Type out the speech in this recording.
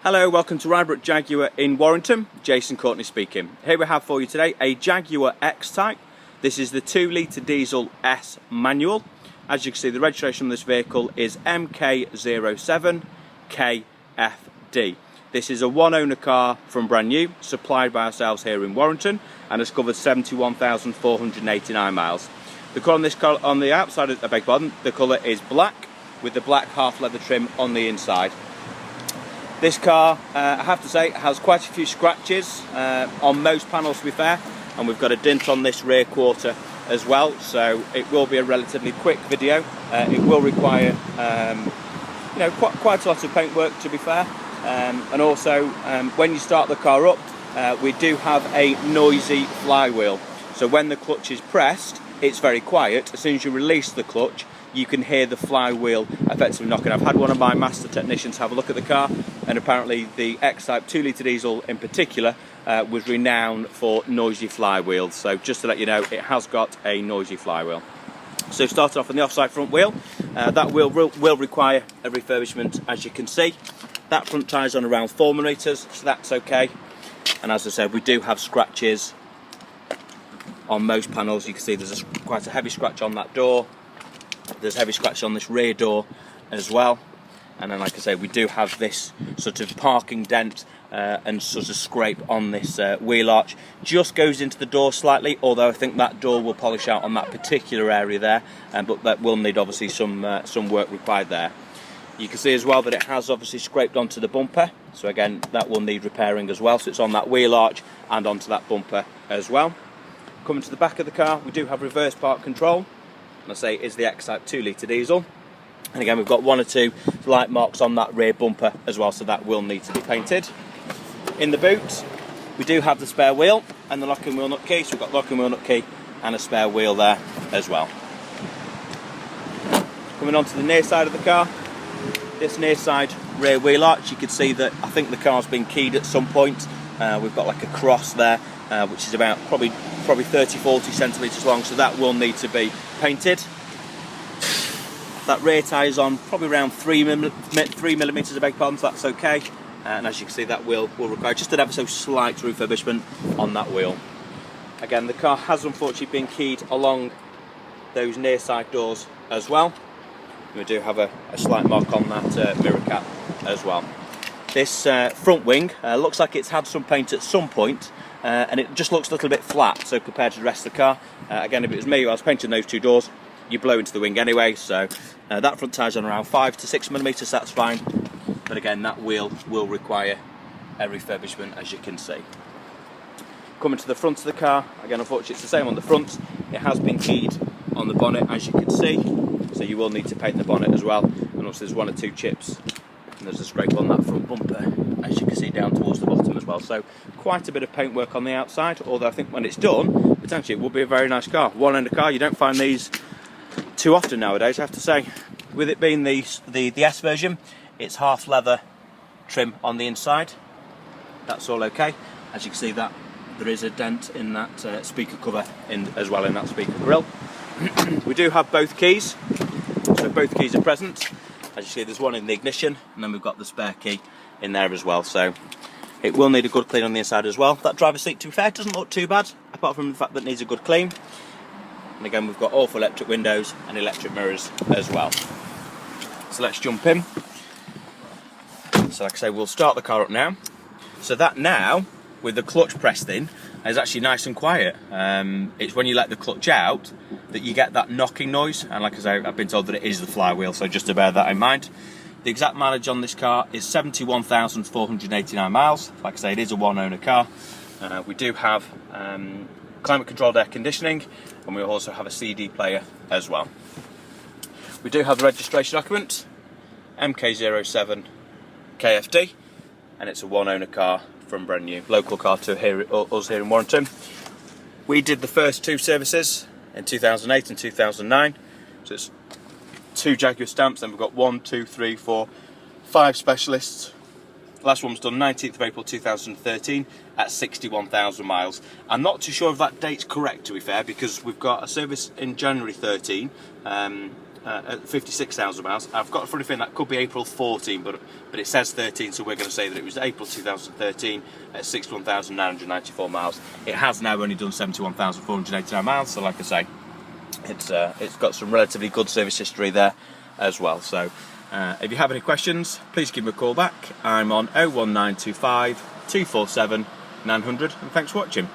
Hello, welcome to Rybrook Jaguar in Warrington. Jason Courtney speaking. Here we have for you today a Jaguar X-Type. This is the 2-litre diesel S manual. As you can see, the registration of this vehicle is MK07KFD. This is a one-owner car from brand new, supplied by ourselves here in Warrington, and has covered 71,489 miles. The colour on this car, on the outside of the colour is black, with the black half leather trim on the inside. This car, I have to say, has quite a few scratches on most panels, to be fair, and we've got a dent on this rear quarter as well, so it will be a relatively quick video. It will require quite a lot of paintwork, to be fair, and also when you start the car up, we do have a noisy flywheel, so when the clutch is pressed it's very quiet. As soon as you release the clutch you can hear the flywheel effectively knocking. I've had one of my master technicians have a look at the car, and apparently the X-Type 2-litre diesel in particular was renowned for noisy flywheels. So just to let you know, it has got a noisy flywheel. So starting off on the offside front wheel, that wheel will require a refurbishment, as you can see. That front tyre's on around 4mm, so that's okay. And as I said, we do have scratches on most panels. You can see there's quite a heavy scratch on that door. There's heavy scratch on this rear door as well, and then like I say, we do have this sort of parking dent and sort of scrape on this wheel arch. Just goes into the door slightly, although I think that door will polish out on that particular area there, but that will need obviously some work required there. You can see as well that it has obviously scraped onto the bumper, so again that will need repairing as well. So it's on that wheel arch and onto that bumper as well. Coming to the back of the car, we do have reverse park control. And I say is the X-Type 2-litre diesel, and again we've got one or two light marks on that rear bumper as well, so that will need to be painted. In the boot we do have the spare wheel and the locking wheel nut key, so we've got locking wheel nut key and a spare wheel there as well. Coming on to the near side of the car, this near side rear wheel arch, you can see that I think the car's been keyed at some point. We've got like a cross there, which is about probably 30-40 centimetres long, so that will need to be painted. That rear tyre is on probably around 3mm, I beg pardon, so that's okay. And as you can see, that will require just an ever so slight refurbishment on that wheel. Again, the car has unfortunately been keyed along those near side doors as well. We do have a slight mark on that mirror cap as well. This front wing looks like it's had some paint at some point, and it just looks a little bit flat, so compared to the rest of the car. Again, if it was me, I was painting those two doors, you blow into the wing anyway, so that front tyre's on around 5 to 6mm, that's fine. But again, that wheel will require a refurbishment, as you can see. Coming to the front of the car, again, unfortunately it's the same on the front. It has been keyed on the bonnet, as you can see, so you will need to paint the bonnet as well. And also there's one or two chips, and there's a scrape on that front bumper, as you can see, down towards the bottom as well. So quite a bit of paint work on the outside, although I think when it's done, potentially it will be a very nice car. One-owner car, you don't find these too often nowadays, I have to say. With it being the S version, it's half leather trim on the inside. That's all okay. As you can see, that there is a dent in that speaker cover as well, in that speaker grille. We do have both keys, so both keys are present. As you see, there's one in the ignition, and then we've got the spare key in there as well, so it will need a good clean on the inside as well. That driver's seat, to be fair, doesn't look too bad, apart from the fact that it needs a good clean. And again, we've got all electric windows and electric mirrors as well. So let's jump in. So like I say, we'll start the car up now. So that now, with the clutch pressed in, is actually nice and quiet. It's when you let the clutch out that you get that knocking noise, and like I say, I've been told that it is the flywheel, so just to bear that in mind. The exact mileage on this car is 71,489 miles. Like I say, it is a one-owner car. We do have climate-controlled air conditioning, and we also have a CD player as well. We do have the registration document, MK07KFD, and it's a one-owner car from brand new, local car to us here in Warrington. We did the first two services in 2008 and 2009, so it's 2 Jaguar stamps, then we've got 1, 2, 3, 4, 5 specialists. The last one was done 19th of April 2013 at 61,000 miles. I'm not too sure if that date's correct, to be fair, because we've got a service in January 13, at 56,000 miles. I've got a funny feeling that could be April 14, but it says 13, so we're going to say that it was April 2013 at 61,994 miles. It has now only done 71,489 miles, so like I say, it's got some relatively good service history there as well. So if you have any questions, please give me a call back. I'm on 01925 247 900, and thanks for watching.